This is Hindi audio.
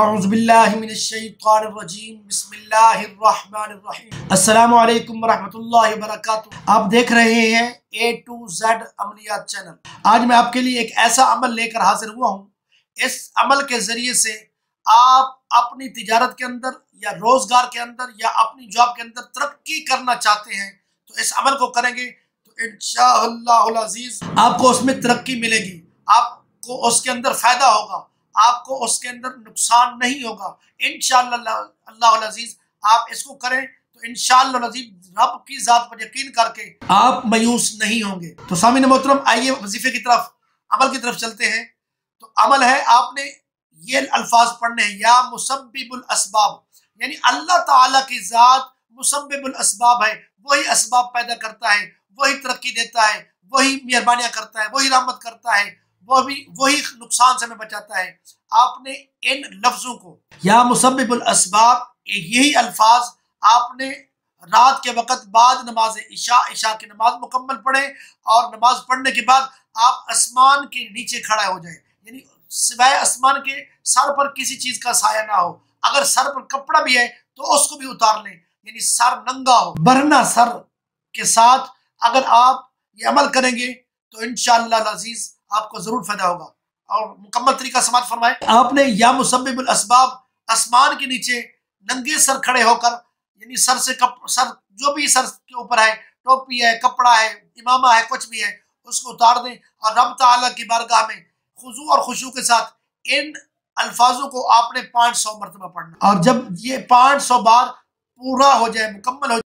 औज़ुबिल्लाहिमिनश्शैतानिर्रजीम बिस्मिल्लाहिर्रहमानिर्रहीम। अस्सलामु अलैकुम वरहमतुल्लाहि वबरकातुहू। आप देख रहे हैं A to Z अमलियात चैनल। आज मैं आपके लिए एक ऐसा अमल लेकर हाजिर हुआ हूँ। इस अमल के जरिए से आप अपनी तिजारत के अंदर या रोजगार के अंदर या अपनी जॉब के अंदर तरक्की करना चाहते हैं तो इस अमल को करेंगे तो इंशाअल्लाहुल अज़ीज़ आपको उसमें तरक्की मिलेगी, आपको उसके अंदर फायदा होगा, आपको उसके अंदर नुकसान नहीं होगा। इंशाअल्लाह अज़ीज आप इसको करें तो इंशाअल्लाह अज़ीज रब की जात पर यकीन करके आप मायूस नहीं होंगे। तो सामीन मोहतरम, आइए वजीफे की तरफ, अमल की तरफ चलते हैं। तो अमल है, आपने ये अल्फाज पढ़ने हैं, या मुसब्बिबुल असबाब, यानी अल्लाह ताला की जात मुसब्बिबुल असबाब है, वही असबाब पैदा करता है, वही तरक्की देता है, वही मेहरबानियां करता है, वही रहमत करता है, वही नुकसान से हमें बचाता है। आपने इन लफ्जों को, या मुसब्बिबुल असबाब, यही अल्फाज आपने रात के वक्त बाद नमाज इशा की नमाज मुकम्मल पढ़े और नमाज पढ़ने के बाद आप आसमान के नीचे खड़ा हो जाए, यानी सिवाय आसमान के सर पर किसी चीज का साया ना हो। अगर सर पर कपड़ा भी है तो उसको भी उतार लें, यानी सर नंगा हो, बरना सर के साथ अगर आप ये अमल करेंगे तो इंशाअल्लाह अज़ीज आपको जरूर फायदा होगा। और मुकम्मल तरीका समाज फरमाए। आपने या मुसब्बिबुल असबाब, आसमान के नीचे नंगे सर खड़े होकर, यानी सर से सर जो भी सर के ऊपर है, टोपी है, कपड़ा है, इमामा है, कुछ भी है, उसको उतार दें और रब ताला की बारगाह में खुजू और खुशू के साथ इन अल्फाजों को आपने 500 मरतबा पढ़ना। और जब ये 500 बार पूरा हो जाए, मुकम्मल हो